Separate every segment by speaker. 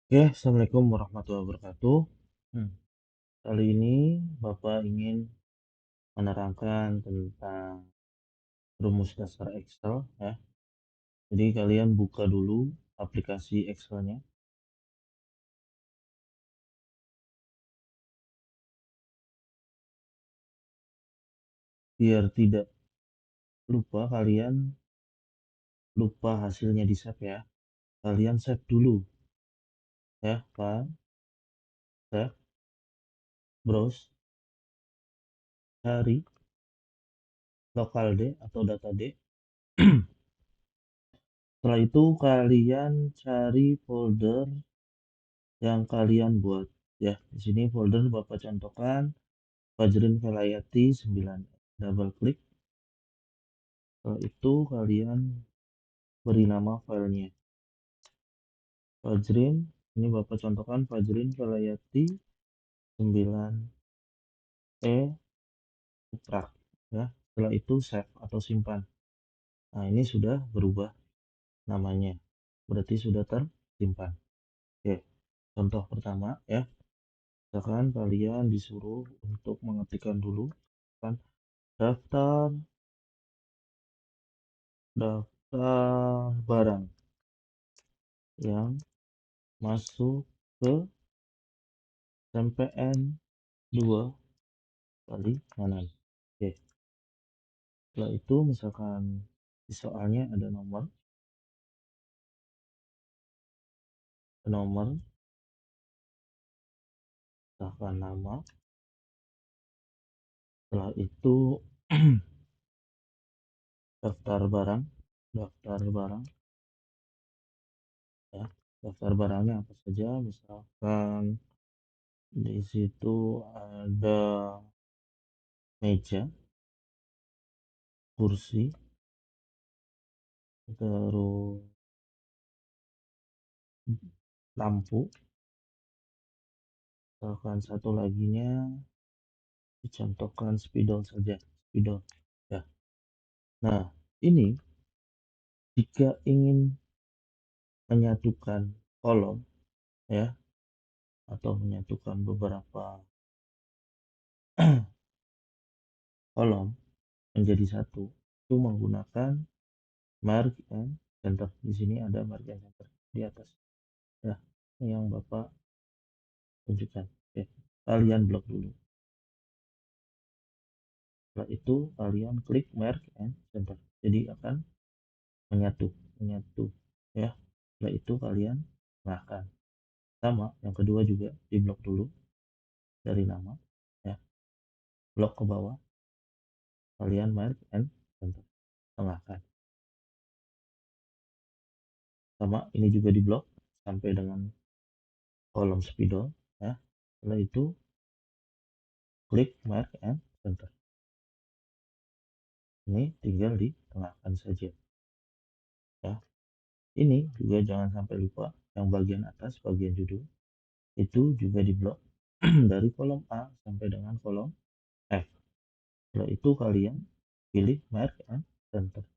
Speaker 1: Oke, Assalamualaikum warahmatullahi wabarakatuh. Hmm, Kali ini Bapak ingin menerangkan tentang rumus dasar Excel ya. Jadi kalian buka dulu aplikasi Excelnya biar tidak lupa hasilnya di save ya. Kalian save dulu ya, Pak. Save, browse, cari local D atau data D. Setelah itu kalian cari folder yang kalian buat ya. Di sini folder Bapak contohkan Fajrin Velayati 9. Double klik. Setelah itu kalian beri nama filenya. Fajrin, ini Bapak contohkan Fajrin Velayati 9E Utrak. Ya. Setelah itu save atau simpan. Nah, ini sudah berubah namanya. Berarti sudah tersimpan. Oke, contoh pertama ya. Misalkan kalian disuruh untuk mengetikkan dulu kan daftar daftar barang yang masuk ke SMPN 2 kali kanan. Oke, setelah itu misalkan di soalnya ada nomor, misalkan nama, setelah itu daftar barang ya, daftar barangnya apa saja, misalkan di situ ada meja, kursi, terus lampu, misalkan satu laginya dicontohkan spidol saja, spidol ya. Nah, ini jika ingin menyatukan kolom ya atau menyatukan beberapa kolom menjadi satu itu menggunakan mark and center. Di sini ada mark and center di atas ya, yang Bapak tunjukkan. Oke, kalian blok dulu. Setelah itu kalian klik mark and center, jadi akan menyatu ya. Setelah itu kalian tengahkan. Sama yang kedua juga di blok dulu dari nama ya, blok ke bawah kalian mark and center, tengahkan. Sama ini juga di blok sampai dengan kolom spidol ya. Setelah itu klik mark and center, ini tinggal ditengahkan saja ya. Ini juga jangan sampai lupa yang bagian atas, bagian judul itu juga di blok dari kolom A sampai dengan kolom F. Setelah itu kalian pilih mark and center,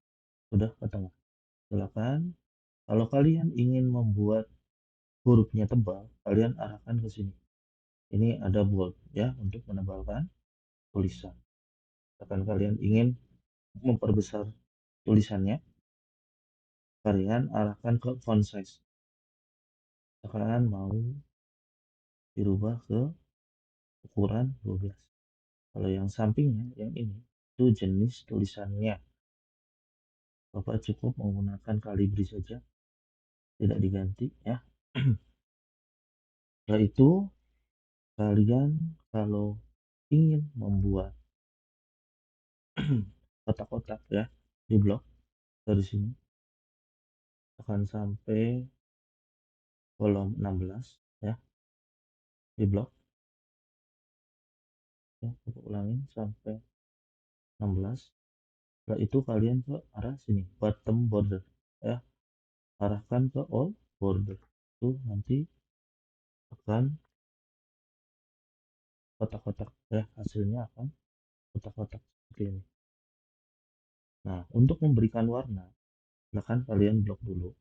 Speaker 1: sudah ke tengah. Silakan. Kalau kalian ingin membuat hurufnya tebal, kalian arahkan ke sini. Ini ada bold ya untuk menebalkan tulisan. Misalkan kalian ingin memperbesar tulisannya, kalian arahkan ke font size. Misalkan mau dirubah ke ukuran 12. Kalau yang sampingnya, yang ini, itu jenis tulisannya. Bapak cukup menggunakan kalibri saja, tidak diganti ya. Setelah itu, kalian kalau ingin membuat kotak-kotak ya, di blok dari sini akan sampai kolom 16 ya, di blok ya, aku ulangin sampai 16. Setelah itu kalian ke arah sini, bottom border ya, arahkan ke all border. Itu nanti akan kotak-kotak ya, hasilnya akan kotak-kotak seperti ini. Nah, untuk memberikan warna, silakan kalian blok dulu,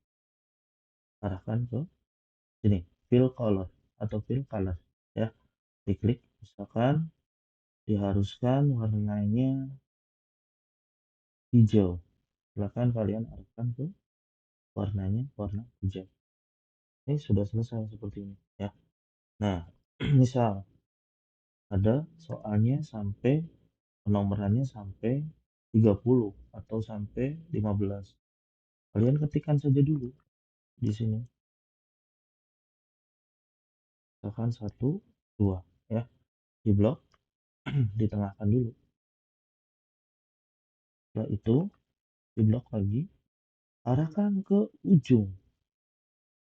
Speaker 1: arahkan ke sini. fill color atau fill color ya. Diklik, misalkan diharuskan warnanya hijau. Silakan kalian arahkan ke warnanya warna hijau. Ini sudah selesai seperti ini ya. Nah, misal ada soalnya sampai penomorannya sampai 30 atau sampai 15. Kalian ketikkan saja dulu di sini. Misalkan 1, 2 ya. Di blok ditengahkan dulu. Setelah itu di blok lagi arahkan ke ujung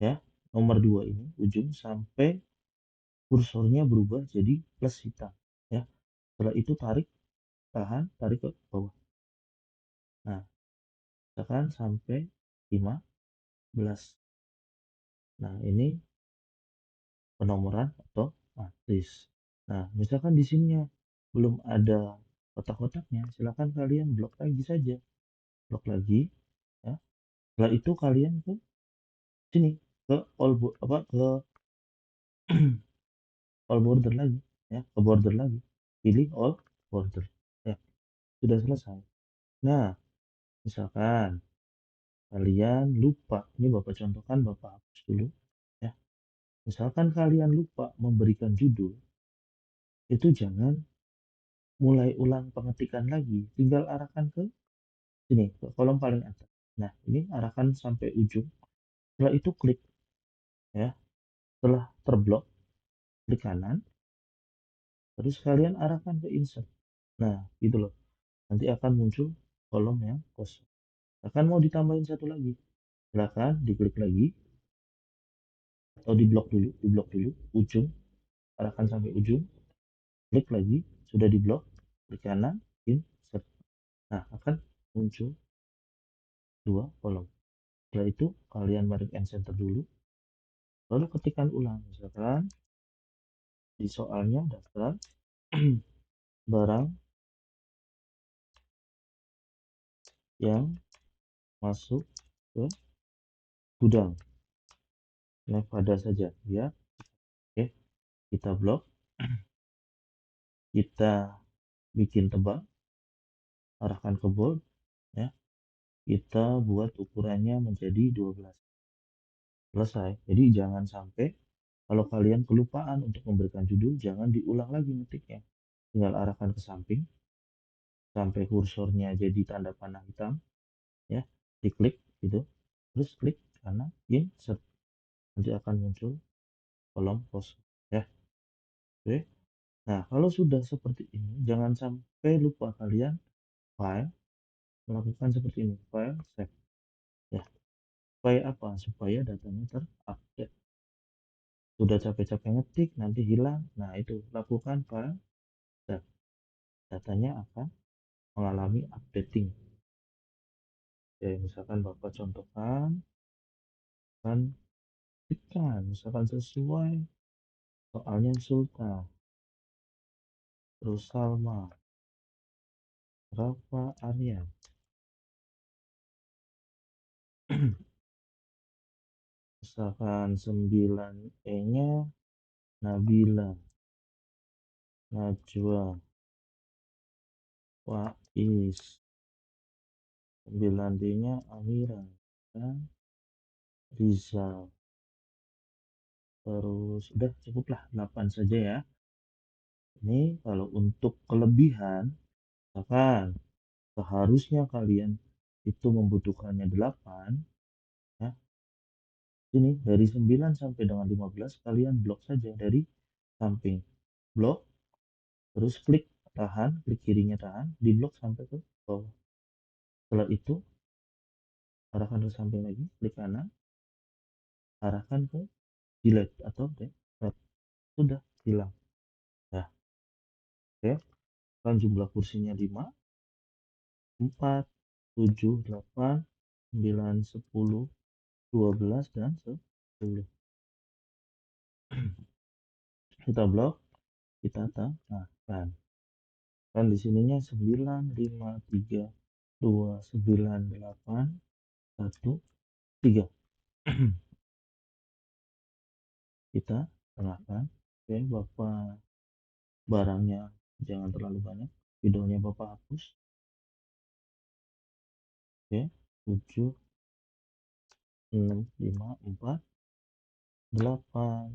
Speaker 1: ya. Nomor 2 ini ujung sampai kursornya berubah jadi plus hitam ya. Setelah itu tarik, tahan, tarik ke bawah. Nah, tekan sampai 15. Nah, ini penomoran otomatis. Nah, misalkan di sininya belum ada kotak-kotaknya, silakan kalian blok lagi saja. Blok lagi ya. Setelah itu kalian ke sini ke all border lagi ya, ke border lagi. Pilih all border. Ya, sudah selesai. Nah, misalkan kalian lupa, ini Bapak contohkan, Bapak hapus dulu ya. Misalkan kalian lupa memberikan judul, itu jangan mulai ulang pengetikan lagi, tinggal arahkan ke sini, ke kolom paling atas. Nah, ini arahkan sampai ujung. Setelah itu klik ya. Setelah terblok, klik kanan, terus kalian arahkan ke insert. Nah, gitu loh. Nanti akan muncul kolom yang kosong. Akan mau ditambahin satu lagi. Silakan diklik lagi atau diblok dulu ujung, arahkan sampai ujung, klik lagi, sudah diblok, klik kanan, insert. Nah, akan muncul dua kolom. Setelah itu kalian balik and center dulu, lalu ketikkan ulang. Misalkan di soalnya daftar barang yang masuk ke gudang. Nah, pada saja ya. Oke, kita blok, kita bikin tebal, arahkan ke bold ya. Kita buat ukurannya menjadi 12. Selesai. Jadi jangan sampai kalau kalian kelupaan untuk memberikan judul, jangan diulang lagi ngetiknya. Tinggal arahkan ke samping sampai kursornya jadi tanda panah hitam ya. Diklik gitu. Terus klik kanan insert. Nanti akan muncul kolom kosong ya. Oke. Nah, kalau sudah seperti ini, jangan sampai lupa kalian file melakukan seperti ini, file save ya. Supaya apa? Supaya datanya terupdate. Sudah capek-capek ngetik, nanti hilang. Nah, itu lakukan file save. Datanya akan mengalami updating. Oke, misalkan Bapak contohkan, kan ketikkan, misalkan sesuai soalnya Sultan, terus Salma, Rafa Arya. Misalkan 9E-nya Nabila, Najwa, Wais, 9D-nya Amira, dan Rizal. Terus udah cukuplah 8 saja ya. Ini kalau untuk kelebihan, misalkan seharusnya kalian itu membutuhkannya 8 ya. Ini dari 9 sampai dengan 15 kalian blok saja dari samping. Blok, terus klik tahan, klik kirinya tahan, di blok sampai ke bawah. Setelah itu arahkan ke samping lagi, klik kanan, arahkan ke delete atau delete. Sudah hilang. Nah, oke. Kan jumlah kursinya 5, 4, 7, 8, 9, 10, 12, dan 10. Kita blok, kita tambahkan. Kan di sininya 9, 5, 3, 2, 9, 8, 1, 3. kita tengahkan. Oke, Bapak barangnya jangan terlalu banyak, videonya Bapak hapus. Oke, 7, 6, 5, 4, 8,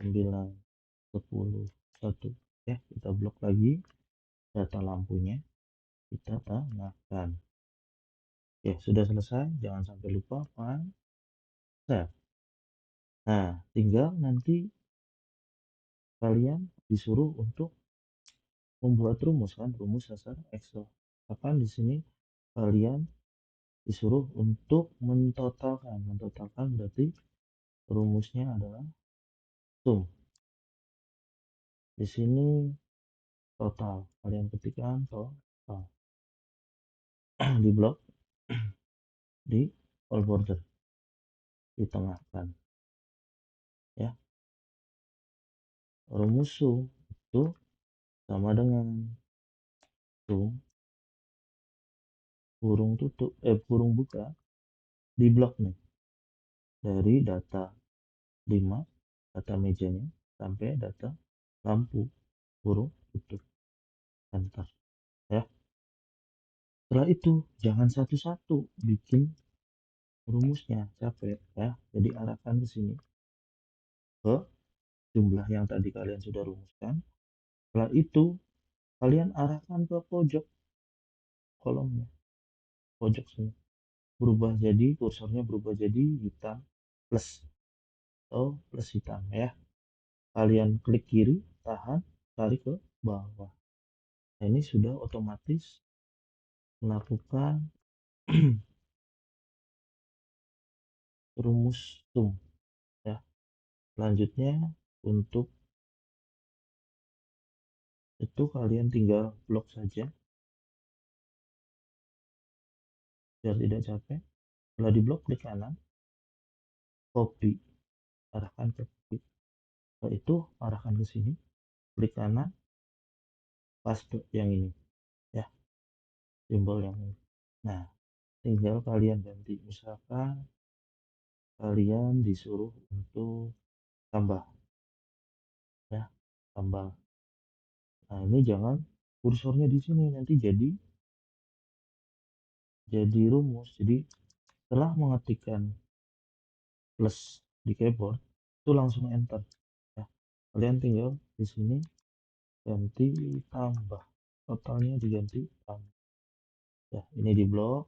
Speaker 1: 9, 10, 1. Ya, kita blok lagi data lampunya, kita tambahkan. Ya, sudah selesai, jangan sampai lupa file save. Nah, tinggal nanti kalian disuruh untuk membuat rumus kan, rumus dasar Excel. Akan di sini kalian disuruh untuk mentotalkan. Mentotalkan berarti rumusnya adalah sum. Di sini total, kalian ketikkan total di blok, di all border, ditengahkan. Ya, rumus sum itu sama dengan sum kurung tutup kurung buka di blok nih, dari data 5, data mejanya sampai data lampu kurung tutup, enter. Ya, setelah itu jangan satu-satu bikin rumusnya, capek ya. Jadi arahkan ke sini, ke jumlah yang tadi kalian sudah rumuskan. Setelah itu kalian arahkan ke pojok kolomnya, pojok sini, berubah jadi kursornya berubah jadi hitam plus atau plus hitam ya. Kalian klik kiri, tahan, tarik ke bawah. Nah, ini sudah otomatis melakukan rumus sum ya. Selanjutnya untuk itu kalian tinggal blok saja biar tidak capek. Setelah di blok, klik kanan, copy, arahkan ke copy. Setelah itu arahkan ke sini, klik kanan, paste yang ini ya, simbol yang ini. Nah, tinggal kalian ganti, misalkan kalian disuruh untuk tambah ya, tambah. Nah, ini jangan kursornya di sini, nanti jadi rumus. Jadi setelah mengetikkan plus di keyboard itu langsung enter ya. Kalian tinggal di sini ganti tambah, totalnya diganti tambah ya. Ini di blok,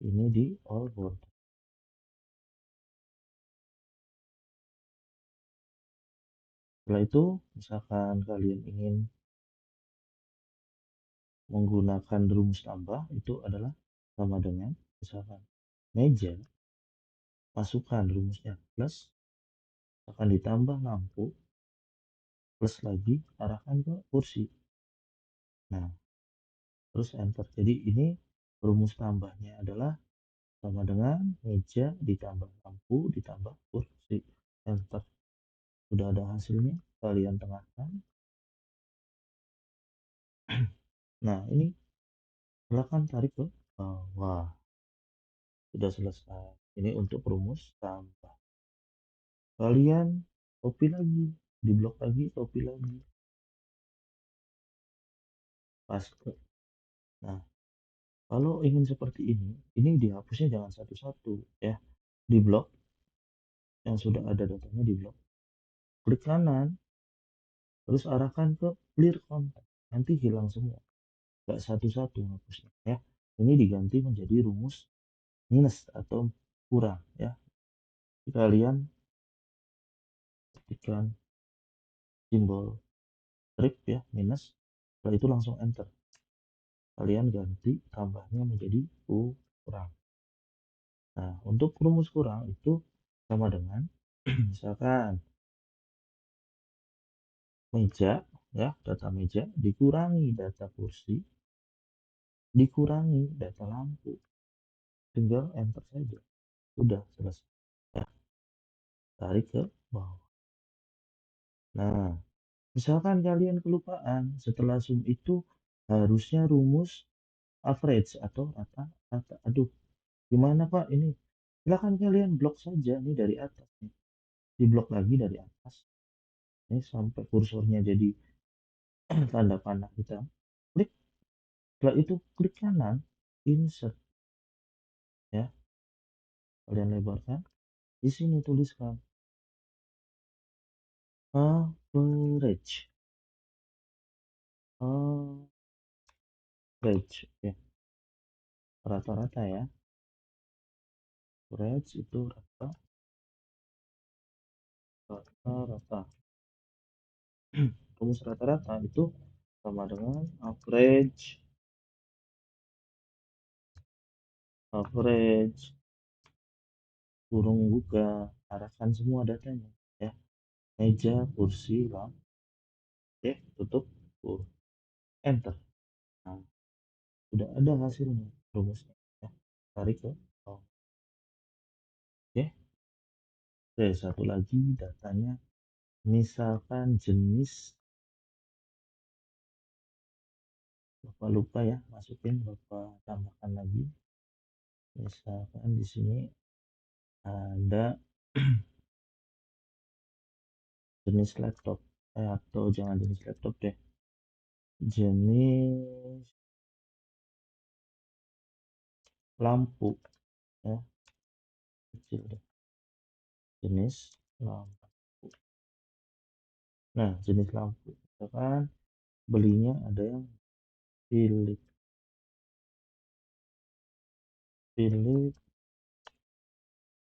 Speaker 1: ini di all board. Setelah itu misalkan kalian ingin menggunakan rumus tambah, itu adalah sama dengan misalkan meja, masukkan rumusnya plus, akan ditambah lampu, plus lagi arahkan ke kursi. Nah, terus enter. Jadi ini rumus tambahnya adalah sama dengan meja ditambah lampu ditambah kursi, enter. Sudah ada hasilnya, kalian tengahkan. Nah, ini silakan tarik ke bawah. Sudah selesai. Ini untuk rumus tambah. Kalian copy lagi, di blok lagi, copy lagi, paste. Nah, kalau ingin seperti ini dihapusnya jangan satu-satu ya. Di blok yang sudah ada datanya di blok, klik kanan, terus arahkan ke clear content. Nanti hilang semua, nggak satu-satu hapusnya ya. Ini diganti menjadi rumus minus atau kurang ya. Jadi kalian ketikkan simbol strip ya, minus, setelah itu langsung enter. Kalian ganti tambahnya menjadi kurang. Nah, untuk rumus kurang itu sama dengan misalkan meja ya, data meja dikurangi data kursi, dikurangi data lampu, tinggal enter saja, sudah selesai ya. Tarik ke bawah. Nah, misalkan kalian kelupaan, setelah sum itu harusnya rumus average atau rata-rata. Aduh, gimana Pak ini? Silahkan kalian blok saja nih dari atas nih. diblok lagi dari atas ini sampai kursornya jadi tanda panah hitam, klik. Setelah itu klik kanan, insert, ya, kalian lebarkan. Di sini tuliskan average, average, ya, rata-rata ya. Average itu rata-rata. Rumus rata-rata itu sama dengan average kurung buka, arahkan semua datanya, ya, meja, kursi, lampu, ya, tutup, enter. Nah, sudah ada hasilnya, rumusnya, ya. Tarik ke bawah. Oke. Oke, satu lagi datanya, misalkan jenis, Bapak lupa ya masukin, Bapak tambahkan lagi. Misalkan di sini ada jenis laptop, atau jangan jenis laptop deh, jenis lampu, ya, kecil deh, jenis lampu. Nah, jenis lampu misalkan belinya ada yang Philips,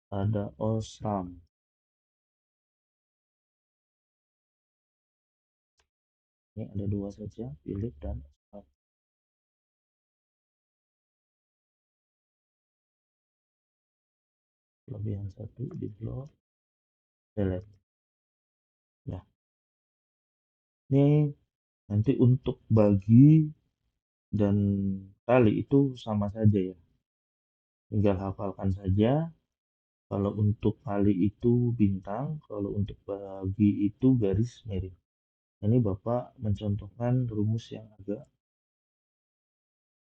Speaker 1: ada Osram. Ini ada dua saja, Philips dan Osram. Kelebihan satu di blok delete. Ya, ini nanti untuk bagi dan kali itu sama saja ya, tinggal hafalkan saja. Kalau untuk kali itu bintang, kalau untuk bagi itu garis miring. Ini Bapak mencontohkan rumus yang agak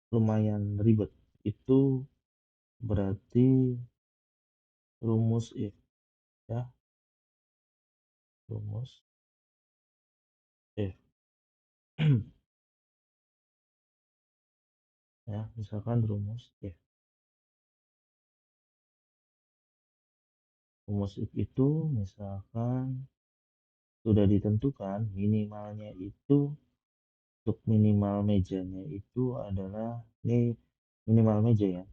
Speaker 1: lumayan ribet. Itu berarti rumus if, ya, rumus if. Ya, misalkan rumus if. Rumus if itu misalkan sudah ditentukan minimalnya itu, untuk minimal mejanya itu adalah, ini minimal meja ya.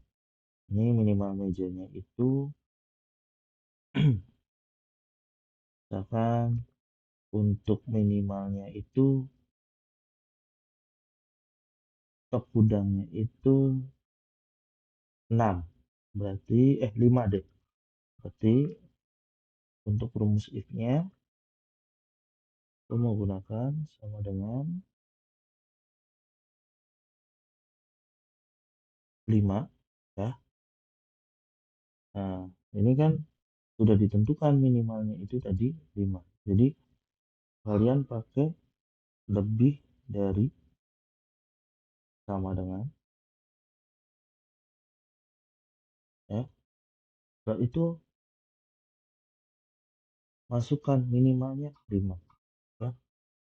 Speaker 1: Ini minimal mejanya itu misalkan untuk minimalnya itu stok gudangnya itu 6. Berarti 5 deh. Berarti untuk rumus if-nya itu menggunakan sama dengan 5, ya. Nah, ini kan sudah ditentukan minimalnya itu tadi 5. Jadi kalian pakai lebih dari sama dengan, ya. Setelah itu masukkan minimalnya 5, ya.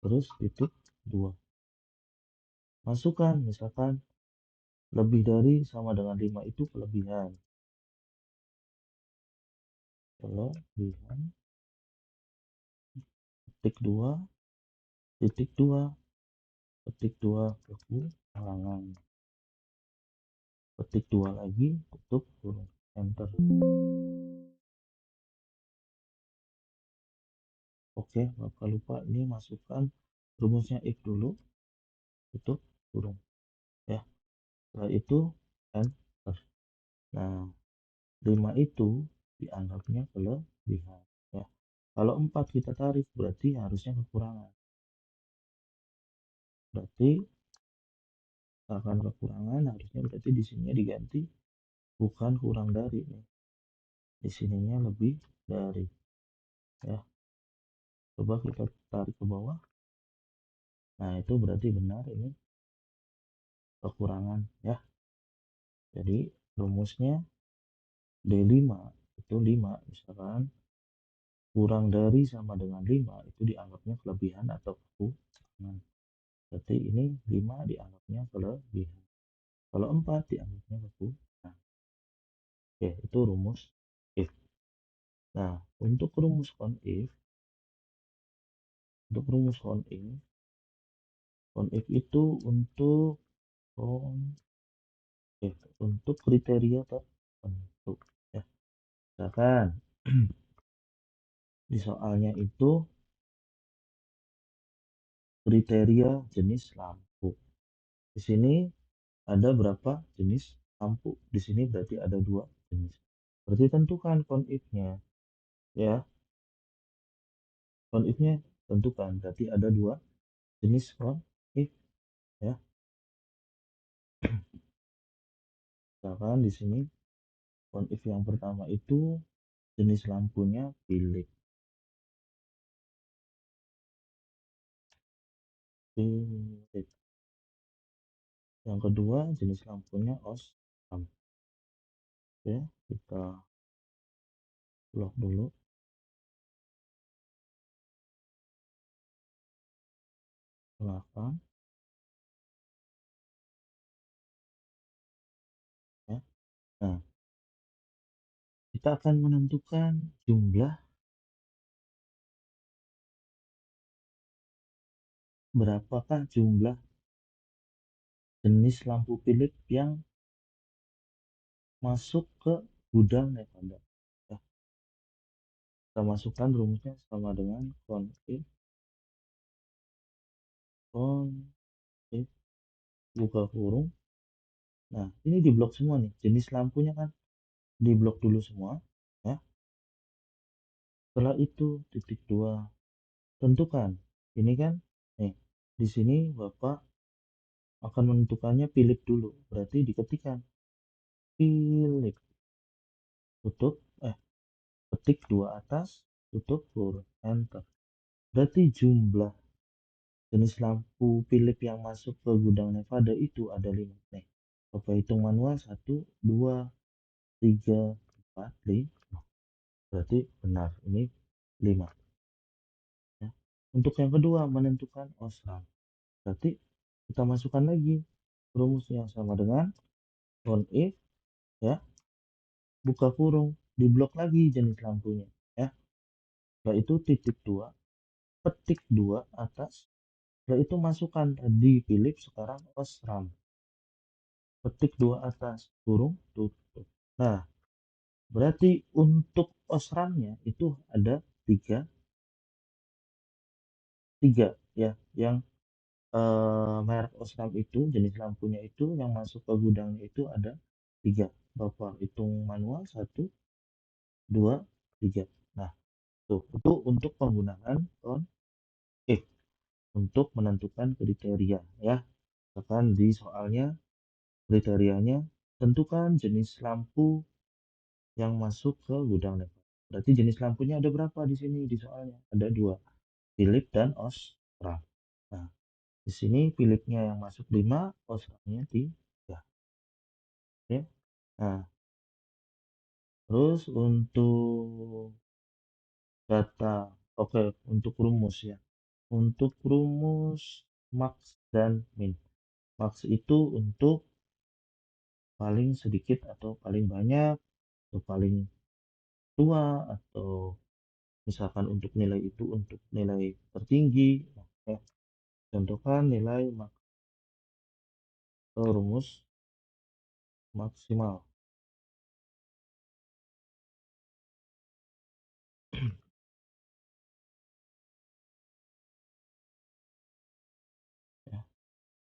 Speaker 1: Terus itu 2. Masukkan misalkan lebih dari sama dengan 5 itu kelebihan. Kelebihan titik 2, titik 2, petik 2 kekurangan, petik 2 lagi, tutup kurung, enter. Oke, Bapak lupa ini masukkan rumusnya if dulu, tutup kurung, ya. Setelah itu enter. Nah, 5 itu dianggapnya kelebihan, ya. Kalau 4 kita tarik berarti harusnya kekurangan. Berarti akan kekurangan, harusnya berarti di sini diganti bukan kurang dari nih. Di sininya lebih dari, ya. Coba kita tarik ke bawah. Nah, itu berarti benar ini kekurangan, ya. Jadi rumusnya D5 itu 5 misalkan kurang dari sama dengan 5 itu dianggapnya kelebihan atau kekurangan. Berarti ini 5 dianggapnya kelebihan. Kalau 4 dianggapnya kekurangan. Oke, itu rumus if. Nah, untuk rumus on if itu untuk kriteria tertentu ya. Misalkan di soalnya itu kriteria jenis lampu. Di sini ada berapa jenis lampu? Di sini berarti ada 2 jenis. Berarti tentukan if-nya ya. If-nya tentukan. Berarti ada 2 jenis if ya. Misalkan di sini if yang pertama itu jenis lampunya Philips. Yang kedua jenis lampunya Osram. Oke, kita lock dulu. Silakan ya. Nah, kita akan menentukan jumlah berapakah jumlah jenis lampu Philips yang masuk ke gudang Nevada. Ya, kita masukkan rumusnya sama dengan if buka kurung. Nah, ini di blok semua nih. Jenis lampunya kan di blok dulu semua ya. Setelah itu titik 2 tentukan. Ini kan nih di sini Bapak akan menentukannya Philips dulu. Berarti diketikkan Philips tutup ketik 2 atas tutup kurung enter. Berarti jumlah jenis lampu Philips yang masuk ke gudang Nevada itu ada 5 nih. Bapak hitung manual 1 2 3 4 5. Berarti benar ini 5 ya. Untuk yang kedua menentukan osram. Berarti kita masukkan lagi rumusnya sama dengan if ya, buka kurung, di blok lagi jenis lampunya ya. Setelah itu titik 2 petik 2 atas. Setelah itu masukkan tadi Philips, sekarang Osram. Petik 2 atas kurung tutup. Nah, berarti untuk Osramnya itu ada tiga ya, yang merek Osram itu jenis lampunya itu yang masuk ke gudangnya itu ada 3. Bapak hitung manual 1 2 3. Nah, tuh itu untuk penggunaan if untuk menentukan kriteria ya. Misalkan di soalnya kriterianya tentukan jenis lampu yang masuk ke gudang Nevada. Berarti jenis lampunya ada berapa di sini di soalnya? Ada 2, Philips dan Osram. Nah, di sini Philipsnya yang masuk 5, Osramnya 3. Oke. Nah, terus untuk data, oke, untuk rumus ya. Untuk rumus max dan min. Max itu untuk paling sedikit atau paling banyak, atau paling tua, atau misalkan untuk nilai itu untuk nilai tertinggi. Nah, contohkan nilai atau rumus maksimal ya.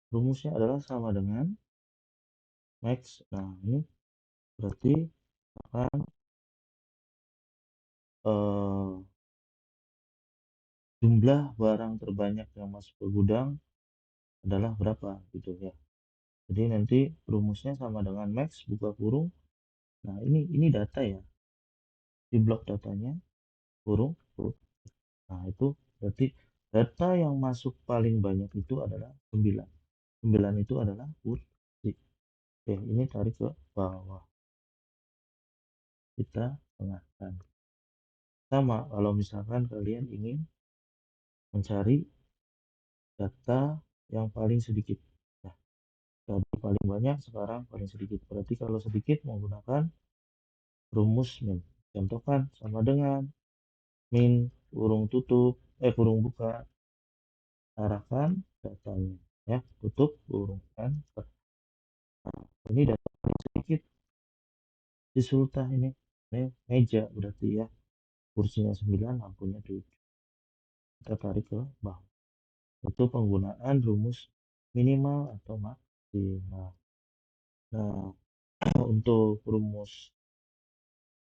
Speaker 1: Rumusnya adalah sama dengan max. Nah, ini berarti akan jumlah barang terbanyak yang masuk ke gudang adalah berapa gitu ya. Jadi nanti rumusnya sama dengan max buka kurung. Nah, ini data ya. Di blok datanya kurung. Nah, itu berarti data yang masuk paling banyak itu adalah 9. 9 itu adalah kursi. Oke, ini tarik ke bawah. Kita tengahkan. Sama kalau misalkan kalian ingin mencari data yang paling sedikit. Nah, tadi paling banyak, sekarang paling sedikit. Berarti kalau sedikit menggunakan rumus min. Contohkan sama dengan min kurung tutup, kurung buka, arahkan datanya. Ya, tutup kurung kan. Nah, ini data paling sedikit di sultah ini. Ini meja berarti ya. Kursinya 9, lampunya 7. Kita tarik ke bawah. Itu penggunaan rumus minimal atau maksimal. Nah, untuk rumus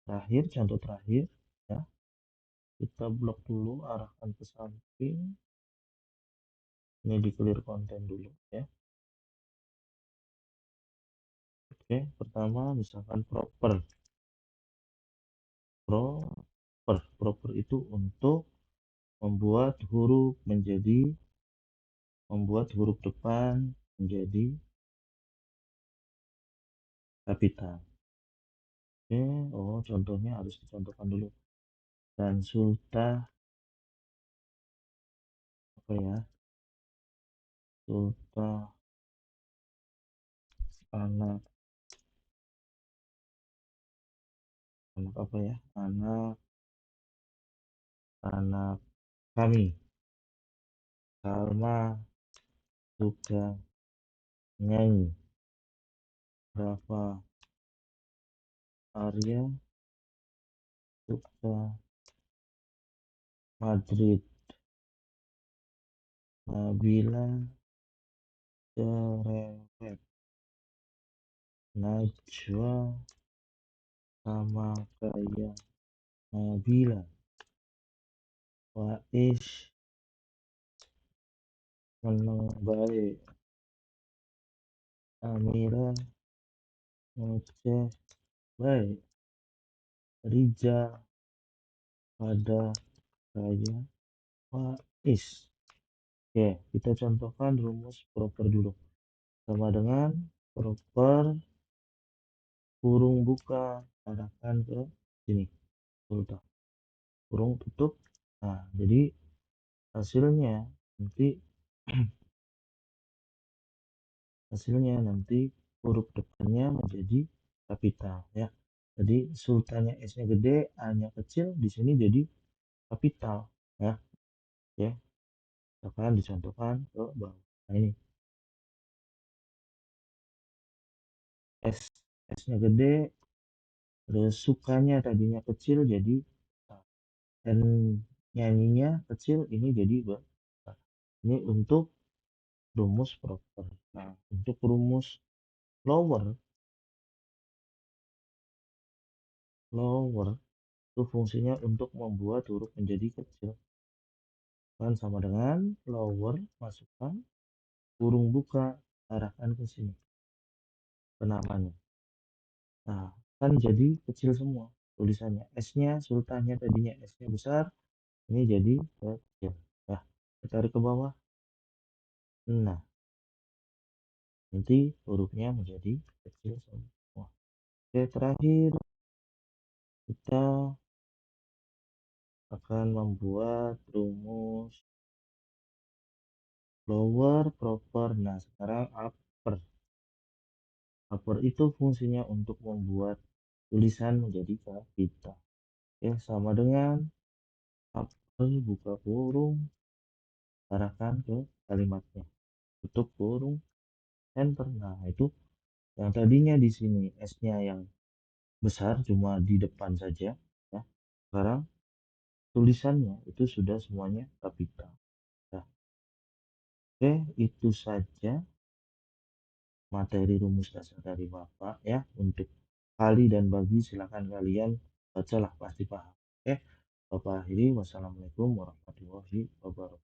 Speaker 1: terakhir, contoh terakhir, ya, kita blok dulu, arahkan ke samping. Ini di clear konten dulu ya. Oke, pertama misalkan proper itu untuk membuat huruf depan menjadi kapital. Oke, contohnya harus dicontohkan dulu. Dan sultah apa ya? Sultah anak apa ya? Anak kami. Salma suka nyanyi. Rafa Arya suka Madrid. Nabila cerewet. Najwa sama kayak Nabila. Faiz menang baik. Amira ngoceh baik. Rija pada saya Faiz. Oke, kita contohkan rumus proper dulu. Sama dengan proper kurung buka, arahkan ke sini. Tutup. Kurung tutup. Nah, jadi hasilnya nanti huruf depannya menjadi kapital ya. Jadi sultannya S-nya gede, A-nya kecil, di sini jadi kapital ya. Ya, akan dicontohkan ke bawah. Nah, ini S-nya gede, terus sukanya tadinya kecil jadi dan nyanyinya kecil, ini jadi besar. Ini untuk rumus proper. Nah, untuk rumus lower itu fungsinya untuk membuat huruf menjadi kecil. Kan sama dengan lower, masukkan kurung buka, arahkan ke sini ke namanya. Nah, kan jadi kecil semua tulisannya. S-nya, sultannya tadinya S-nya besar, ini jadi kecil. Nah, kita tarik ke bawah. Nah, nanti hurufnya menjadi kecil semua. Oke, terakhir kita akan membuat rumus lower proper. Nah, sekarang upper. Upper itu fungsinya untuk membuat tulisan menjadi kapital. Oke, sama dengan upper buka kurung, arahkan ke kalimatnya. Tutup kurung, enter. Nah, itu yang tadinya di sini S-nya yang besar cuma di depan saja ya. Sekarang tulisannya itu sudah semuanya kapital. Nah, oke, itu saja materi rumus dasar dari Bapak ya. Untuk kali dan bagi silakan kalian bacalah, pasti paham. Oke, Bapak akhiri. Wassalamualaikum warahmatullahi wabarakatuh.